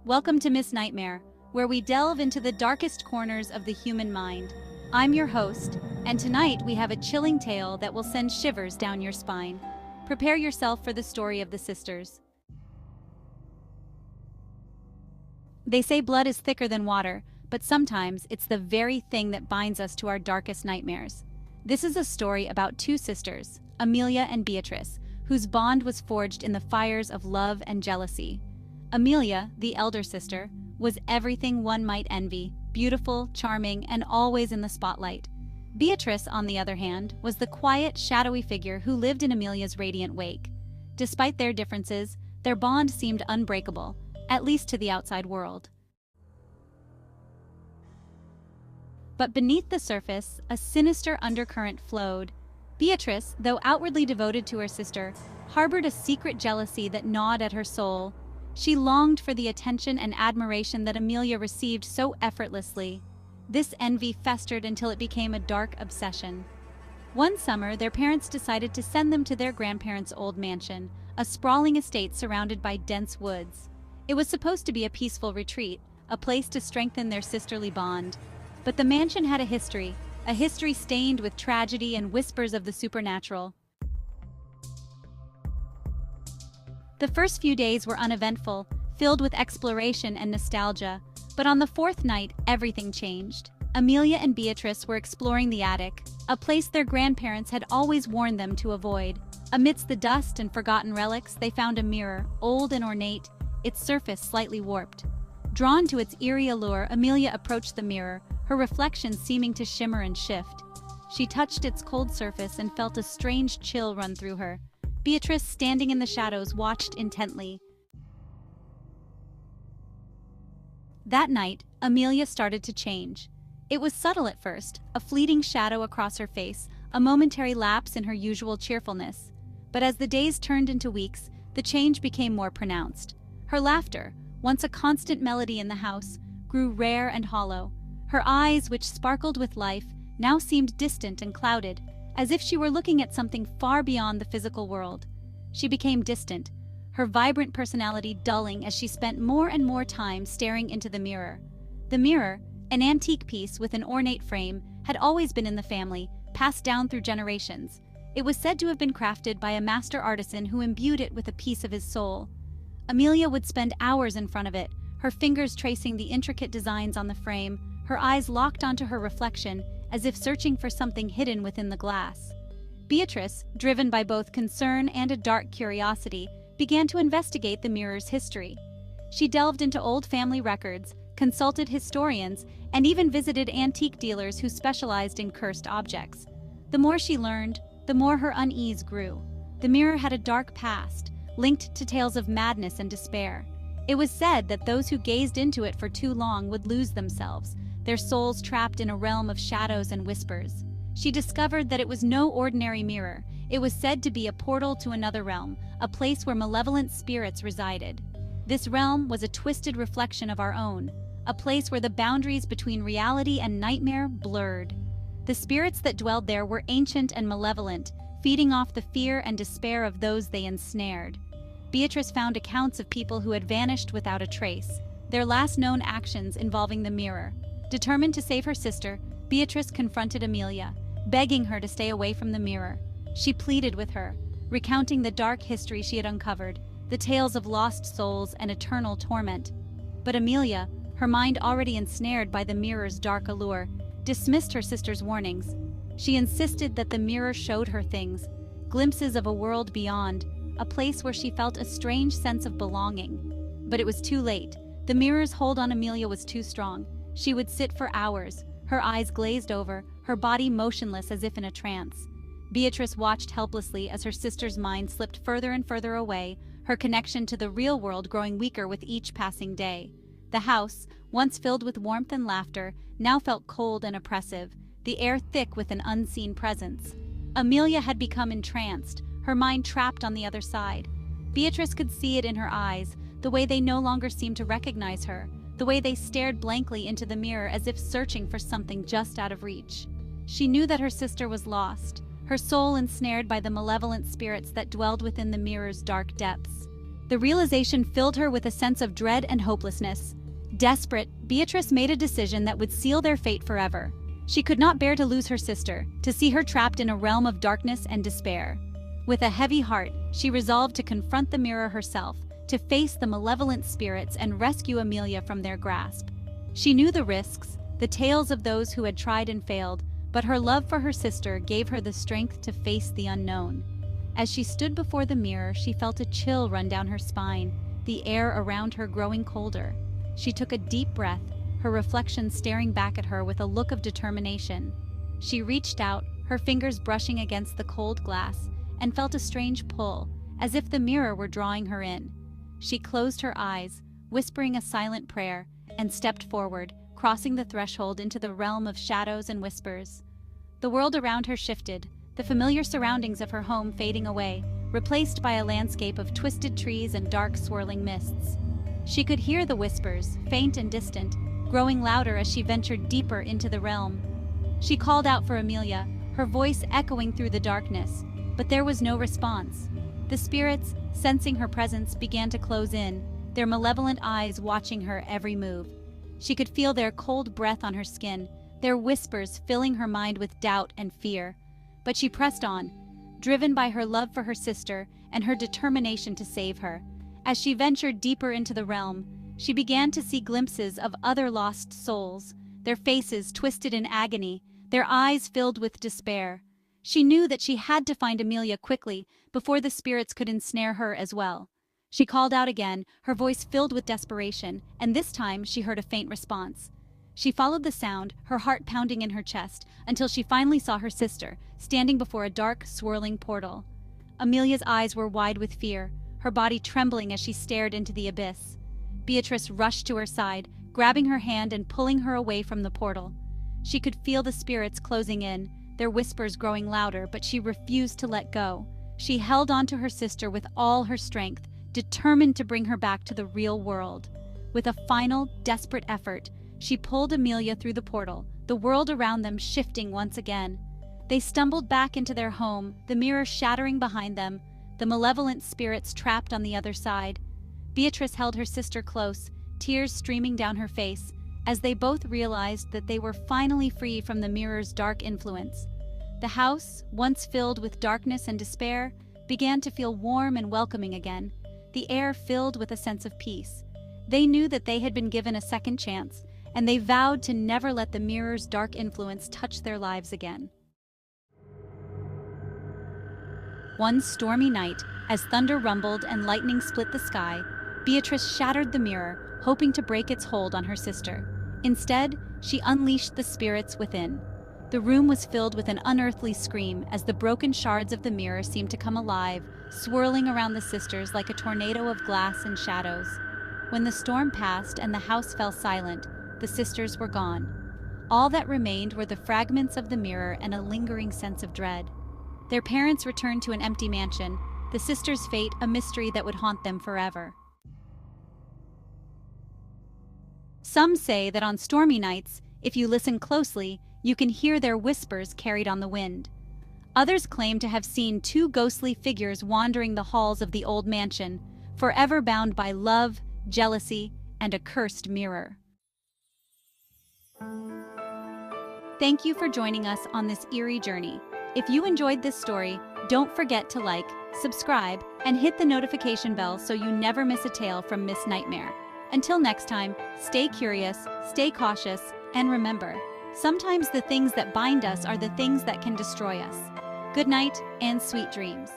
Welcome to Miss Nightmare, where we delve into the darkest corners of the human mind. I'm your host, and tonight we have a chilling tale that will send shivers down your spine. Prepare yourself for the story of the sisters. They say blood is thicker than water, but sometimes it's the very thing that binds us to our darkest nightmares. This is a story about two sisters, Amelia and Beatrice, whose bond was forged in the fires of love and jealousy. Amelia, the elder sister, was everything one might envy, beautiful, charming, and always in the spotlight. Beatrice, on the other hand, was the quiet, shadowy figure who lived in Amelia's radiant wake. Despite their differences, their bond seemed unbreakable, at least to the outside world. But beneath the surface, a sinister undercurrent flowed. Beatrice, though outwardly devoted to her sister, harbored a secret jealousy that gnawed at her soul. She longed for the attention and admiration that Amelia received so effortlessly. This envy festered until it became a dark obsession. One summer, their parents decided to send them to their grandparents' old mansion, a sprawling estate surrounded by dense woods. It was supposed to be a peaceful retreat, a place to strengthen their sisterly bond. But the mansion had a history stained with tragedy and whispers of the supernatural. The first few days were uneventful, filled with exploration and nostalgia, but on the fourth night, everything changed. Amelia and Beatrice were exploring the attic, a place their grandparents had always warned them to avoid. Amidst the dust and forgotten relics, they found a mirror, old and ornate, its surface slightly warped. Drawn to its eerie allure, Amelia approached the mirror, her reflection seeming to shimmer and shift. She touched its cold surface and felt a strange chill run through her. Beatrice, standing in the shadows, watched intently. That night, Amelia started to change. It was subtle at first, a fleeting shadow across her face, a momentary lapse in her usual cheerfulness. But as the days turned into weeks, the change became more pronounced. Her laughter, once a constant melody in the house, grew rare and hollow. Her eyes, which sparkled with life, now seemed distant and clouded, as if she were looking at something far beyond the physical world. She became distant, her vibrant personality dulling as she spent more and more time staring into the mirror. The mirror, an antique piece with an ornate frame, had always been in the family, passed down through generations. It was said to have been crafted by a master artisan who imbued it with a piece of his soul. Amelia would spend hours in front of it, her fingers tracing the intricate designs on the frame, her eyes locked onto her reflection, as if searching for something hidden within the glass. Beatrice, driven by both concern and a dark curiosity, began to investigate the mirror's history. She delved into old family records, consulted historians, and even visited antique dealers who specialized in cursed objects. The more she learned, the more her unease grew. The mirror had a dark past, linked to tales of madness and despair. It was said that those who gazed into it for too long would lose themselves, their souls trapped in a realm of shadows and whispers. She discovered that it was no ordinary mirror. It was said to be a portal to another realm, a place where malevolent spirits resided. This realm was a twisted reflection of our own, a place where the boundaries between reality and nightmare blurred. The spirits that dwelled there were ancient and malevolent, feeding off the fear and despair of those they ensnared. Beatrice found accounts of people who had vanished without a trace, their last known actions involving the mirror. Determined to save her sister, Beatrice confronted Amelia, begging her to stay away from the mirror. She pleaded with her, recounting the dark history she had uncovered, the tales of lost souls and eternal torment. But Amelia, her mind already ensnared by the mirror's dark allure, dismissed her sister's warnings. She insisted that the mirror showed her things, glimpses of a world beyond, a place where she felt a strange sense of belonging. But it was too late. The mirror's hold on Amelia was too strong. She would sit for hours, her eyes glazed over, her body motionless as if in a trance. Beatrice watched helplessly as her sister's mind slipped further and further away, her connection to the real world growing weaker with each passing day. The house, once filled with warmth and laughter, now felt cold and oppressive, the air thick with an unseen presence. Amelia had become entranced, her mind trapped on the other side. Beatrice could see it in her eyes, the way they no longer seemed to recognize her, the way they stared blankly into the mirror as if searching for something just out of reach. She knew that her sister was lost, her soul ensnared by the malevolent spirits that dwelled within the mirror's dark depths. The realization filled her with a sense of dread and hopelessness. Desperate, Beatrice made a decision that would seal their fate forever. She could not bear to lose her sister, to see her trapped in a realm of darkness and despair. With a heavy heart, she resolved to confront the mirror herself, to face the malevolent spirits and rescue Amelia from their grasp. She knew the risks, the tales of those who had tried and failed, but her love for her sister gave her the strength to face the unknown. As she stood before the mirror, she felt a chill run down her spine, the air around her growing colder. She took a deep breath, her reflection staring back at her with a look of determination. She reached out, her fingers brushing against the cold glass, and felt a strange pull, as if the mirror were drawing her in. She closed her eyes, whispering a silent prayer, and stepped forward, crossing the threshold into the realm of shadows and whispers. The world around her shifted, the familiar surroundings of her home fading away, replaced by a landscape of twisted trees and dark swirling mists. She could hear the whispers, faint and distant, growing louder as she ventured deeper into the realm. She called out for Amelia, her voice echoing through the darkness, but there was no response. The spirits, sensing her presence, began to close in, their malevolent eyes watching her every move. She could feel their cold breath on her skin, their whispers filling her mind with doubt and fear. But she pressed on, driven by her love for her sister and her determination to save her. As she ventured deeper into the realm, she began to see glimpses of other lost souls, their faces twisted in agony, their eyes filled with despair. She knew that she had to find Amelia quickly before the spirits could ensnare her as well. She called out again, her voice filled with desperation, and this time she heard a faint response. She followed the sound, her heart pounding in her chest, until she finally saw her sister, standing before a dark, swirling portal. Amelia's eyes were wide with fear, her body trembling as she stared into the abyss. Beatrice rushed to her side, grabbing her hand and pulling her away from the portal. She could feel the spirits closing in, their whispers growing louder, but she refused to let go. She held on to her sister with all her strength, determined to bring her back to the real world. With a final, desperate effort, she pulled Amelia through the portal, the world around them shifting once again. They stumbled back into their home, the mirror shattering behind them, the malevolent spirits trapped on the other side. Beatrice held her sister close, tears streaming down her face, as they both realized that they were finally free from the mirror's dark influence. The house, once filled with darkness and despair, began to feel warm and welcoming again, the air filled with a sense of peace. They knew that they had been given a second chance, and they vowed to never let the mirror's dark influence touch their lives again. One stormy night, as thunder rumbled and lightning split the sky, Beatrice shattered the mirror, hoping to break its hold on her sister. Instead, she unleashed the spirits within. The room was filled with an unearthly scream as the broken shards of the mirror seemed to come alive, swirling around the sisters like a tornado of glass and shadows. When the storm passed and the house fell silent, the sisters were gone. All that remained were the fragments of the mirror and a lingering sense of dread. Their parents returned to an empty mansion, the sisters' fate a mystery that would haunt them forever. Some say that on stormy nights, if you listen closely, you can hear their whispers carried on the wind. Others claim to have seen two ghostly figures wandering the halls of the old mansion, forever bound by love, jealousy, and a cursed mirror. Thank you for joining us on this eerie journey. If you enjoyed this story, don't forget to like, subscribe, and hit the notification bell so you never miss a tale from Miss Nightmare. Until next time, stay curious, stay cautious, and remember, sometimes the things that bind us are the things that can destroy us. Good night and sweet dreams.